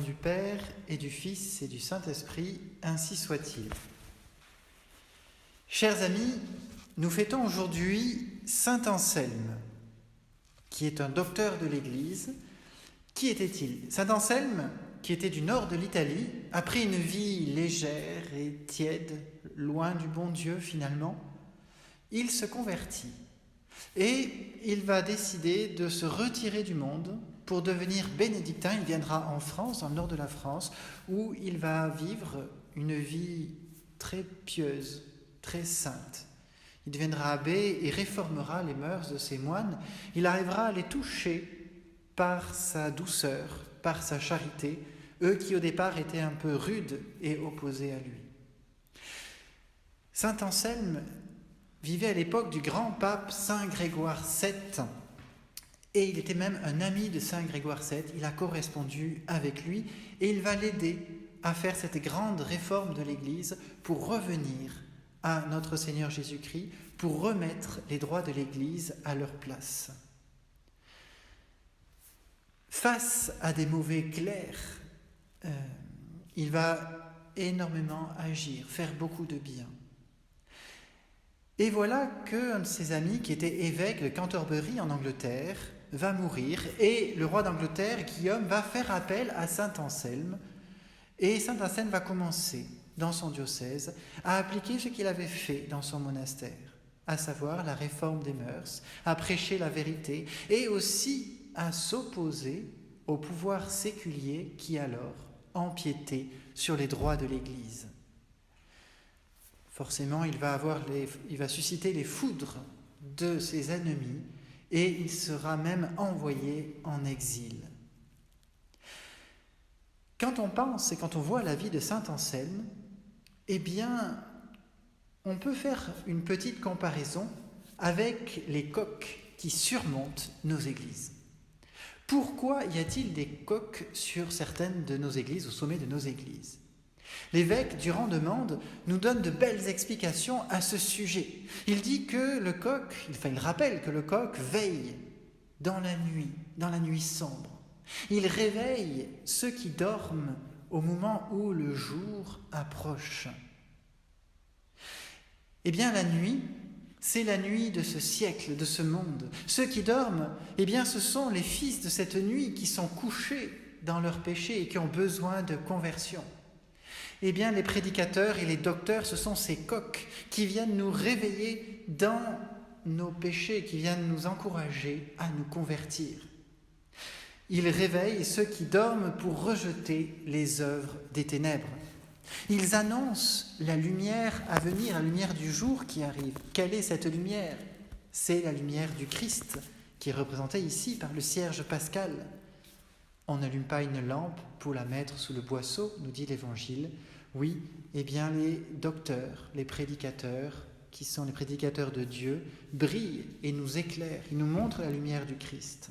du Père et du Fils et du Saint-Esprit, ainsi soit-il. Chers amis, nous fêtons aujourd'hui Saint Anselme, qui est un docteur de l'Église. Qui était-il ? Saint Anselme, qui était du nord de l'Italie, après une vie légère et tiède, loin du bon Dieu finalement, il se convertit et il va décider de se retirer du monde pour devenir bénédictin. Il viendra en France, dans le nord de la France, où il va vivre une vie très pieuse, très sainte. Il deviendra abbé et réformera les mœurs de ses moines. Il arrivera à les toucher par sa douceur, par sa charité, eux qui au départ étaient un peu rudes et opposés à lui. Saint Anselme vivait à l'époque du grand pape Saint Grégoire VII, et il était même un ami de Saint Grégoire VII. Il a correspondu avec lui et il va l'aider à faire cette grande réforme de l'Église pour revenir à notre Seigneur Jésus-Christ, pour remettre les droits de l'Église à leur place. Face à des mauvais clercs, il va énormément agir, faire beaucoup de bien. Et voilà qu'un de ses amis, qui était évêque de Canterbury en Angleterre, va mourir et le roi d'Angleterre, Guillaume, va faire appel à Saint Anselme. Et Saint Anselme va commencer, dans son diocèse, à appliquer ce qu'il avait fait dans son monastère, à savoir la réforme des mœurs, à prêcher la vérité et aussi à s'opposer au pouvoir séculier qui alors empiétait sur les droits de l'Église. Forcément, il va susciter les foudres de ses ennemis et il sera même envoyé en exil. Quand on pense et quand on voit la vie de Saint Anselme, eh bien, on peut faire une petite comparaison avec les coques qui surmontent nos églises. Pourquoi y a-t-il des coques sur certaines de nos églises, au sommet de nos églises ? L'évêque Durand de Mende nous donne de belles explications à ce sujet. Il dit que le coq, il rappelle que le coq veille dans la nuit sombre. Il réveille ceux qui dorment au moment où le jour approche. Eh bien, la nuit, c'est la nuit de ce siècle, de ce monde. Ceux qui dorment, eh bien, ce sont les fils de cette nuit qui sont couchés dans leur péché et qui ont besoin de conversion. Eh bien, les prédicateurs et les docteurs, ce sont ces coqs qui viennent nous réveiller dans nos péchés, qui viennent nous encourager à nous convertir. Ils réveillent ceux qui dorment pour rejeter les œuvres des ténèbres. Ils annoncent la lumière à venir, la lumière du jour qui arrive. Quelle est cette lumière ? C'est la lumière du Christ, qui est représentée ici par le cierge pascal. On n'allume pas une lampe pour la mettre sous le boisseau, nous dit l'Évangile. Oui, eh bien les docteurs, les prédicateurs, qui sont les prédicateurs de Dieu, brillent et nous éclairent, ils nous montrent la lumière du Christ.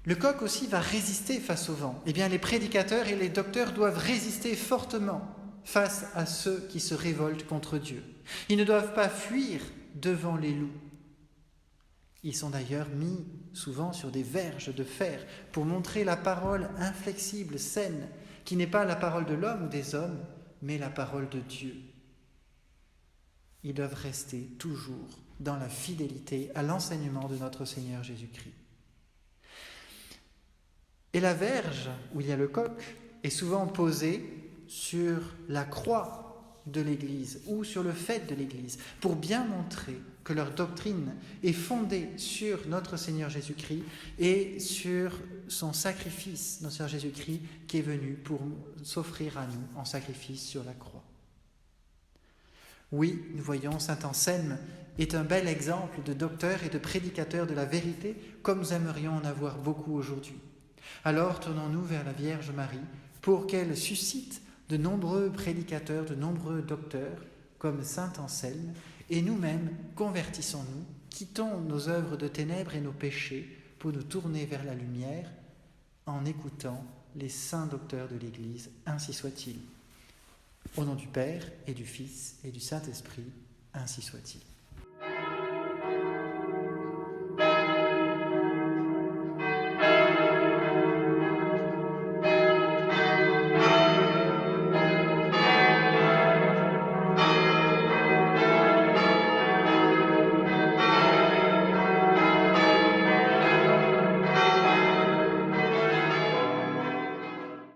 Le coq aussi va résister face au vent. Eh bien les prédicateurs et les docteurs doivent résister fortement face à ceux qui se révoltent contre Dieu. Ils ne doivent pas fuir devant les loups. Ils sont d'ailleurs mis souvent sur des verges de fer pour montrer la parole inflexible, saine, qui n'est pas la parole de l'homme ou des hommes, mais la parole de Dieu. Ils doivent rester toujours dans la fidélité à l'enseignement de notre Seigneur Jésus-Christ. Et la verge, où il y a le coq, est souvent posée sur la croix de l'Église ou sur le faîte de l'Église, pour bien montrer que leur doctrine est fondée sur notre Seigneur Jésus-Christ et sur son sacrifice, notre Seigneur Jésus-Christ, qui est venu pour s'offrir à nous en sacrifice sur la croix. Oui, nous voyons, Saint Anselme est un bel exemple de docteur et de prédicateur de la vérité, comme nous aimerions en avoir beaucoup aujourd'hui. Alors tournons-nous vers la Vierge Marie pour qu'elle suscite de nombreux prédicateurs, de nombreux docteurs comme Saint Anselme, et nous-mêmes convertissons-nous, quittons nos œuvres de ténèbres et nos péchés pour nous tourner vers la lumière en écoutant les saints docteurs de l'Église, ainsi soit-il. Au nom du Père et du Fils et du Saint-Esprit, ainsi soit-il.